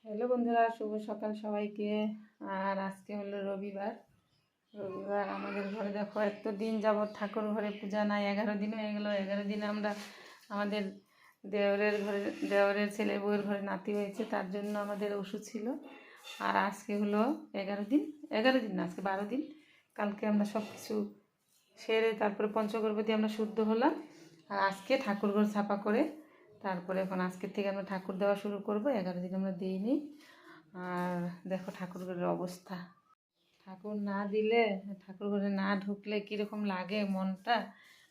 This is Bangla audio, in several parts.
হ্যালো বন্ধুরা, শুভ সকাল সবাইকে। আর আজকে হলো রবিবার। আমাদের ঘরে দেখো এত দিন যাবৎ ঠাকুর ঘরে পূজা নাই, 11 দিন হয়ে গেলো। 11 দিন আমরা আমাদের দেওরের ছেলে বউয়ের ঘরে নাতি হয়েছে, তার জন্য আমাদের ওষুধ ছিল। আর আজকে হলো 11 দিন না, আজকে 12 দিন। কালকে আমরা সব কিছু সেরে তারপরে পঞ্চকর্ম দিয়ে আমরা শুদ্ধ হলাম। আর আজকে ঠাকুর ঘর ছাপা করে তারপরে এখন আজকের থেকে আমরা ঠাকুর দেওয়া শুরু করব। 11 দিন আমরা দিইনি। আর দেখো ঠাকুর ঘরের অবস্থা, ঠাকুর না দিলে, ঠাকুর ঘরে না ঢুকলে কীরকম লাগে মনটা,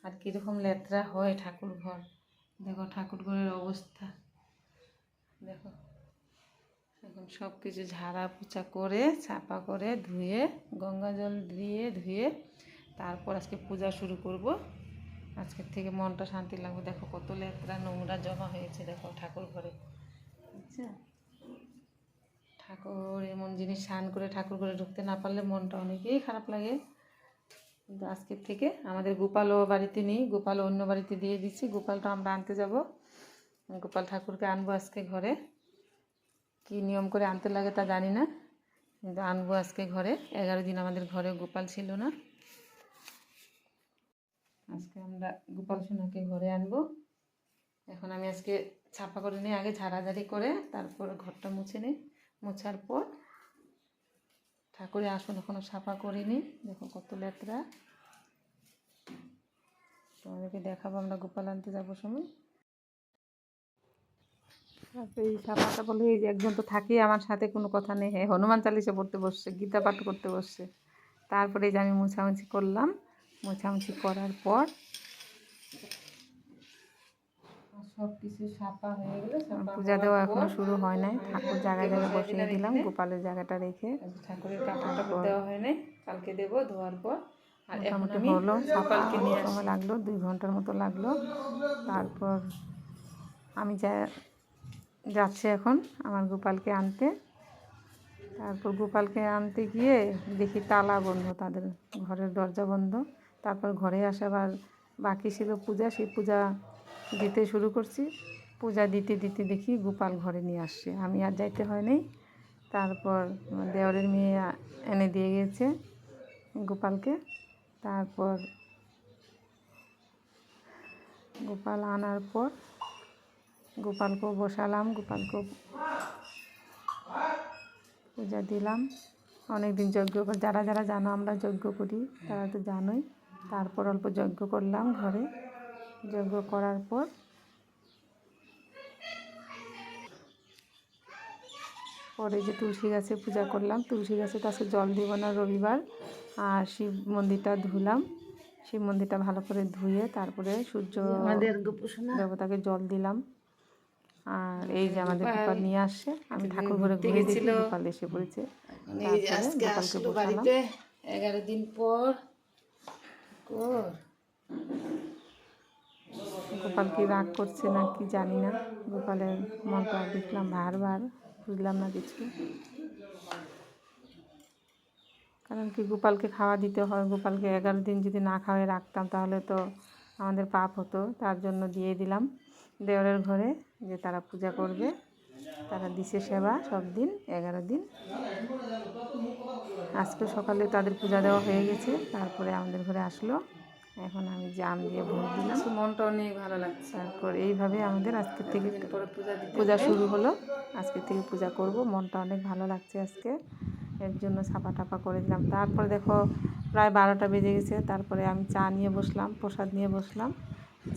আর কীরকম লেত্রা হয় ঠাকুর ঘর। দেখো ঠাকুর ঘরের অবস্থা, দেখো এখন সব কিছু ঝাড়া পোছা করে ছাপা করে ধুয়ে গঙ্গা জল দিয়ে ধুয়ে তারপর আজকে পূজা শুরু করব। আজকের থেকে মনটা শান্তি লাগবে। দেখো কত লেত্রা নোংরা জমা হয়েছে দেখো ঠাকুর ঘরে। আচ্ছা, ঠাকুর এমন জিনিস স্নান করে ঠাকুর ঘরে ঢুকতে না পারলে মনটা অনেকেই খারাপ লাগে। কিন্তু আজকের থেকে আমাদের গোপালও বাড়িতে নেই, গোপালও অন্য বাড়িতে দিয়ে দিচ্ছি। গোপালটা আমরা আনতে যাব, গোপাল ঠাকুরকে আনবো আজকে ঘরে। কি নিয়ম করে আনতে লাগে তা জানি না, কিন্তু আনবো আজকে ঘরে। 11 দিন আমাদের ঘরে গোপাল ছিল না, আজকে আমরা গোপাল সোনাকে ঘরে আনবো। এখন আমি আজকে ছাপা করে নিই, আগে ঝাড়াঝাড়ি করে তারপর ঘরটা মুছে নিই। মোছার পর ঠাকুরের আসন এখনও সাফা করিনি, দেখো কত লেত্রা। তোমাদেরকে দেখাবো আমরা গোপাল আনতে যাবো সময়। তারপরে এই সাফাটা বলে এই যে একজন তো থাকেই আমার সাথে, কোনো কথা নেই, হ্যাঁ হনুমান চালিশা পড়তে বসছে, গীতা পাঠ করতে বসছে। তারপরে এই যে আমি মোছামুছি করলাম, মোছামুছি করার পর সব কিছু সাফা হয়ে গেলে পূজা দেওয়া এখনো শুরু হয় নাই। ঠাকুর জায়গায় জায়গায় বসিয়ে দিলাম, গোপালের জায়গাটা রেখে। ঠাকুরের কাপড়টা দেওয়া হয় নাই, কালকে দেবো ধোয়ার পর। আর মোটামুটি হলো গোপালকে নিয়ে সময় লাগলো, 2 ঘন্টার মতো লাগলো। তারপর আমি যাচ্ছি এখন আমার গোপালকে আনতে। তারপর গোপালকে আনতে গিয়ে দেখি তালা বন্ধ, তাদের ঘরের দরজা বন্ধ। তারপর ঘরে আসাবার বাকি ছিল পূজা, সেই পূজা দিতে শুরু করছি। পূজা দিতে দিতে দেখি গোপাল ঘরে নিয়ে আসছে, আমি আর যাইতে হয় নাই। তারপর দেওরের মেয়ে এনে দিয়ে গেছে গোপালকে। তারপর গোপাল আনার পর গোপালকেও বসালাম, গোপালকেও পূজা দিলাম। অনেক দিন যজ্ঞ করে, যারা যারা জানো আমরা যজ্ঞ করি তারা তো জানোই। তারপর অল্প যজ্ঞ করলাম ঘরে। যজ্ঞ করার পর পরে যে তুলসী গাছে পূজা করলাম, তুলসী গাছে তো আজকে জল দিব না রবিবার। আর শিব মন্দিরটা ধুলাম, শিব মন্দিরটা ভালো করে ধুয়ে তারপরে সূর্য দেবতাকে জল দিলাম। আর এই যে আমাদের গোপাল নিয়ে আসছে, আমি ঠাকুর ঘরে ঘুরে দেখি গোপাল এসে পড়েছে। তারপরে গোপালকে বসালাম। 11 দিন পর গোপাল কি রাগ করছে না কি জানি না, গোপালের মনটা দেখলাম বারবার, বুঝলাম না কিছু। কারণ কি গোপালকে খাওয়া দিতে হয়, গোপালকে 11 দিন যদি না খাওয়াই রাখতাম তাহলে তো আমাদের পাপ হতো। তার জন্য দিয়ে দিলাম দেওরের ঘরে, যে তারা পূজা করবে। তারা দিছে সেবা সব দিন 11 দিন। আজকে সকালে তাদের পূজা দেওয়া হয়ে গেছে, তারপরে আমাদের ঘরে আসলো। এখন আমি জাম দিয়ে ভোগ দিলাম, মনটা অনেক ভালো লাগছে। তারপর এইভাবে আমাদের আজকের থেকে পূজা শুরু হলো। আজকের থেকে পূজা করব, মনটা অনেক ভালো লাগছে আজকে, এর জন্য ছাপা টাপা করে দিলাম। তারপরে দেখো প্রায় 12টা বেজে গেছে। তারপরে আমি চা নিয়ে বসলাম, প্রসাদ নিয়ে বসলাম।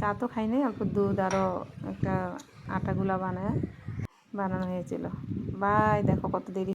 চা তো খাই নাই, অল্প দুধ আরও একটা আটাগুলা বানানো হয়েছিল। বাই, দেখো কত দেরি।